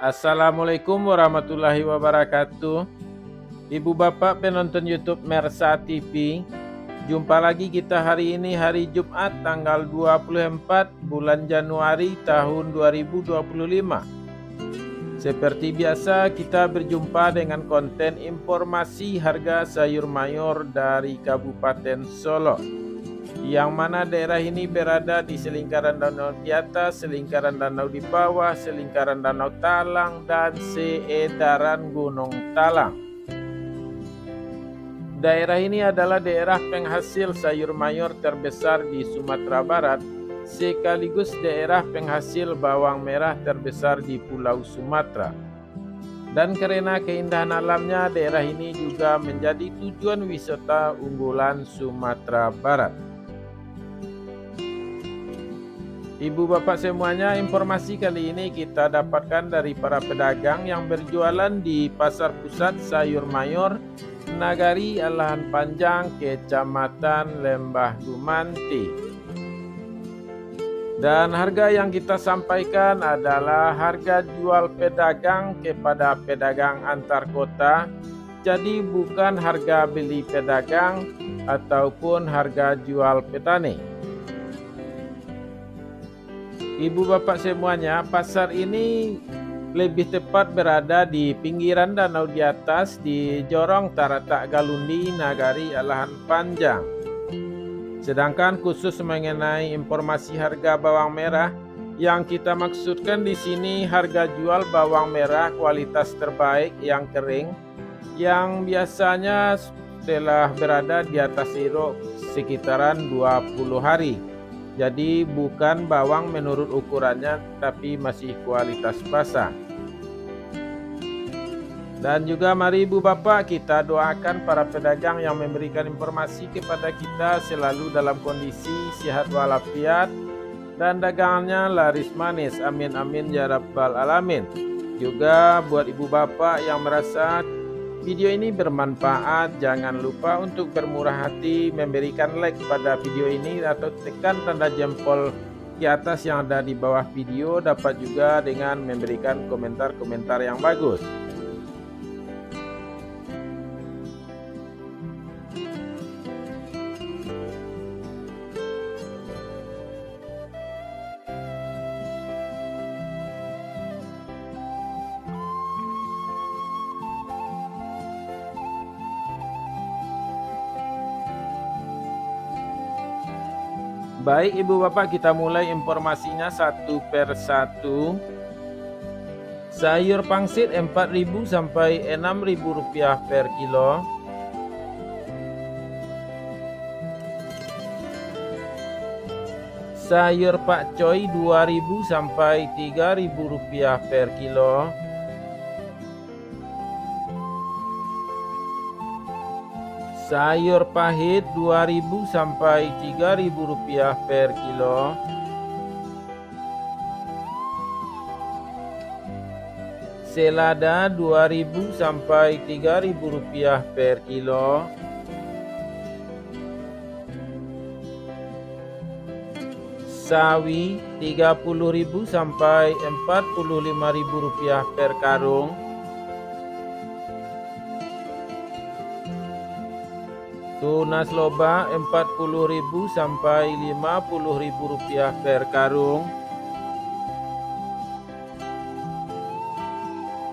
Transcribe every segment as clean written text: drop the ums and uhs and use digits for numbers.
Assalamualaikum warahmatullahi wabarakatuh. Ibu bapak penonton YouTube Mersa TV, jumpa lagi kita hari ini, hari Jumat tanggal 24 bulan Januari tahun 2025. Seperti biasa kita berjumpa dengan konten informasi harga sayur mayur dari Kabupaten Solo, yang mana daerah ini berada di selingkaran danau di atas, selingkaran danau di bawah, selingkaran danau Talang, dan seedaran Gunung Talang. Daerah ini adalah daerah penghasil sayur mayur terbesar di Sumatera Barat, sekaligus daerah penghasil bawang merah terbesar di Pulau Sumatera. Dan karena keindahan alamnya, daerah ini juga menjadi tujuan wisata unggulan Sumatera Barat. Ibu bapak semuanya, informasi kali ini kita dapatkan dari para pedagang yang berjualan di Pasar Pusat Sayur Mayur Nagari Alahan Panjang, Kecamatan Lembah Gumanti. Dan harga yang kita sampaikan adalah harga jual pedagang kepada pedagang antar kota, jadi bukan harga beli pedagang ataupun harga jual petani. Ibu bapak semuanya, pasar ini lebih tepat berada di pinggiran danau di atas di Jorong Taratak Galundi, Nagari Alahan Panjang. Sedangkan khusus mengenai informasi harga bawang merah, yang kita maksudkan di sini harga jual bawang merah kualitas terbaik yang kering, yang biasanya telah berada di atas irok sekitaran 20 hari. Jadi bukan bawang menurut ukurannya, tapi masih kualitas basah. Dan juga mari ibu bapak kita doakan para pedagang yang memberikan informasi kepada kita selalu dalam kondisi sehat walafiat dan dagangannya laris manis. Amin amin ya rabbal alamin. Juga buat ibu bapak yang merasa video ini bermanfaat, jangan lupa untuk bermurah hati memberikan like pada video ini atau tekan tanda jempol di atas yang ada di bawah video. Dapat juga dengan memberikan komentar-komentar yang bagus. Baik ibu bapak, kita mulai informasinya satu per satu. Sayur pangsit 4.000 sampai 6.000 rupiah per kilo. Sayur pakcoy 2.000 sampai 3.000 rupiah per kilo. Sayur pahit 2.000 sampai 3.000 rupiah per kilo. Selada 2.000 sampai 3.000 rupiah per kilo. Sawi 30.000 sampai 45.000 rupiah per karung. Tunas loba 40.000 sampai 50.000 rupiah per karung.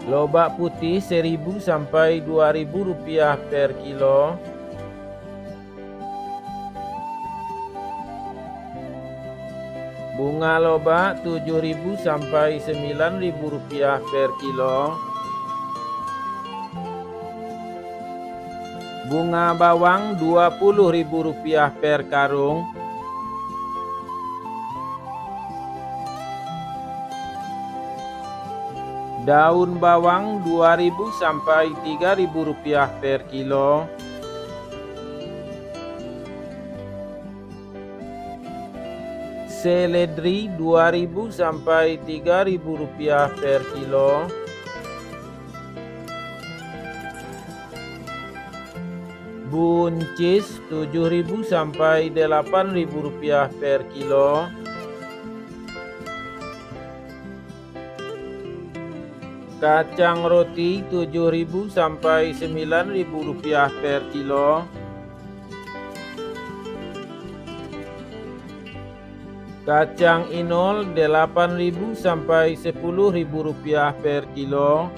Lobak putih 1.000 sampai 2.000 rupiah per kilo. Bunga lobak 7.000 sampai 9.000 rupiah per kilo. Bunga bawang 20.000 rupiah per karung. Daun bawang 2.000 sampai 3.000 rupiah per kilo. Seledri 2.000 sampai 3.000 rupiah per kilo. Buncis 7.000 sampai 8.000 rupiah per kilo. Kacang roti 7.000 sampai 9.000 rupiah per kilo. Kacang inol 8.000 sampai 10.000 rupiah per kilo.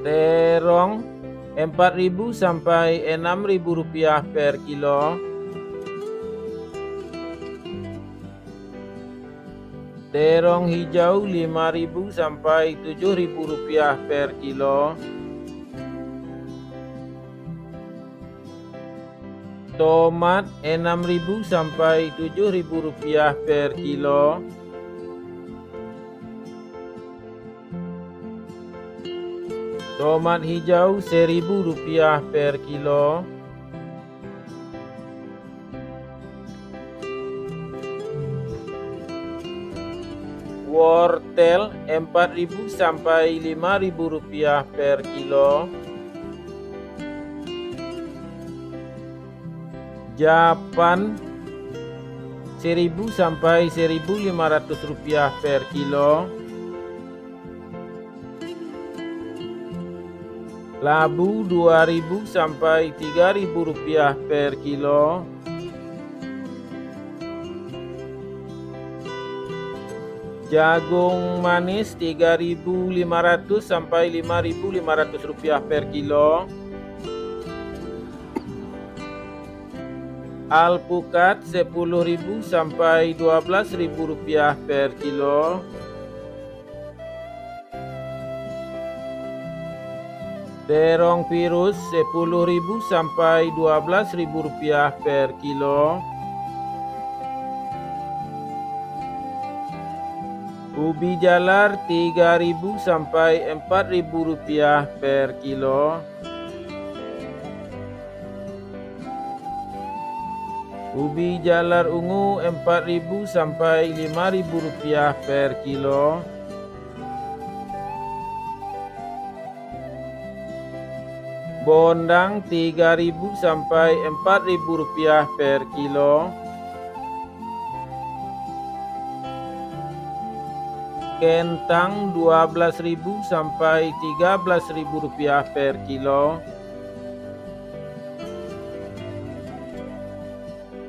Terong 4.000 sampai 6.000 rupiah per kilo. Terong hijau 5.000 sampai 7.000 rupiah per kilo. Tomat 6.000 sampai 7.000 rupiah per kilo. Tomat hijau 1.000 rupiah per kilo. Wortel 4.000 sampai 5.000 rupiah per kilo. Japan 1.000 sampai 1.500 rupiah per kilo. Labu 2.000 sampai 3.000 rupiah per kilo. Jagung manis 3.500 sampai 5.500 rupiah per kilo. Alpukat 10.000 sampai 12.000 rupiah per kilo. Terong virus 10.000 sampai 12.000 rupiah per kilo. Ubi jalar 3.000 sampai 4.000 rupiah per kilo. Ubi jalar ungu 4.000 sampai 5.000 rupiah per kilo. Bondang 3.000 sampai 4.000 rupiah per kilo. Kentang 12.000 sampai 13.000 rupiah per kilo.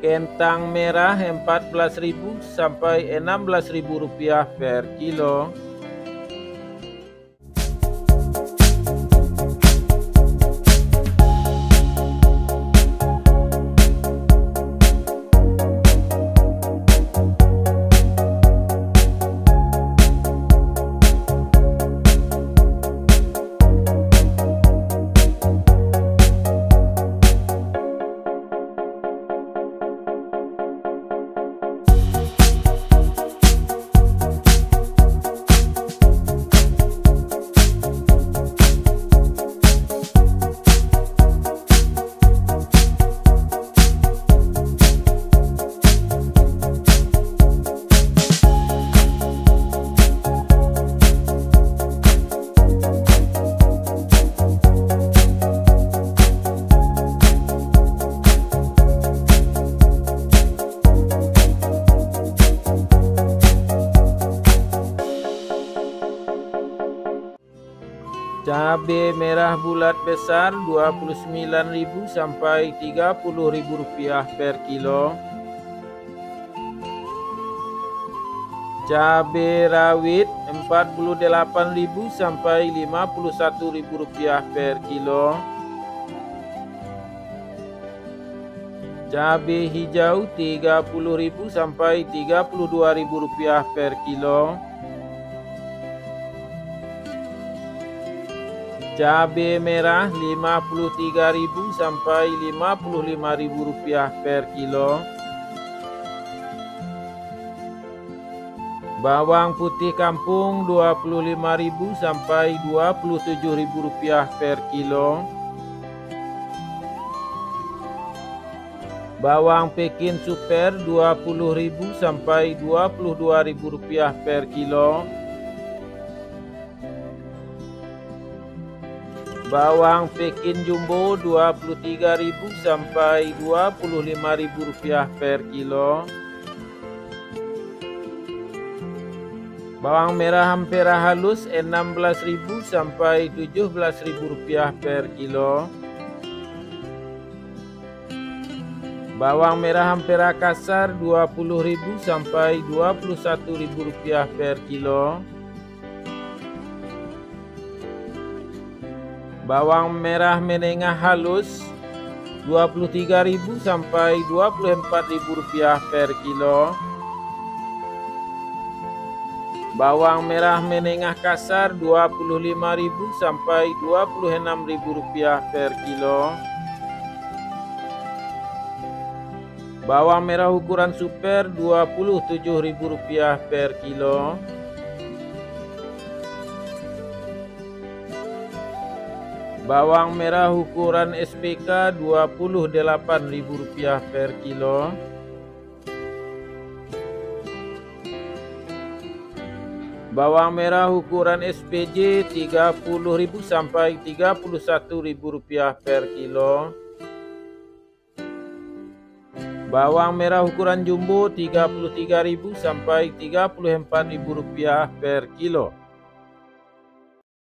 Kentang merah 14.000 sampai 16.000 rupiah per kilo. Cabai merah bulat besar 29.000 sampai 30.000 rupiah per kilo. Cabai rawit Rp48.000 sampai Rp51.000 per kilo. Cabai hijau Rp30.000 sampai Rp32.000 per kilo. Cabai merah Rp53.000 sampai Rp55.000 per kilo. Bawang putih kampung Rp25.000 sampai Rp27.000 per kilo. Bawang Pekin super Rp20.000 sampai Rp22.000 per kilo. Bawang Pekin jumbo Rp23.000 sampai Rp25.000 per kilo. Bawang merah ampera halus Rp16.000 sampai Rp17.000 per kilo. Bawang merah ampera kasar Rp20.000 sampai Rp21.000 per kilo. Bawang merah menengah halus Rp23.000 sampai Rp24.000 per kilo. Bawang merah menengah kasar Rp25.000 sampai Rp26.000 per kilo. Bawang merah ukuran super Rp27.000 per kilo. Bawang merah ukuran SPK Rp28.000 per kilo. Bawang merah ukuran SPJ Rp30.000 sampai Rp31.000 per kilo. Bawang merah ukuran jumbo Rp33.000 sampai Rp34.000 per kilo.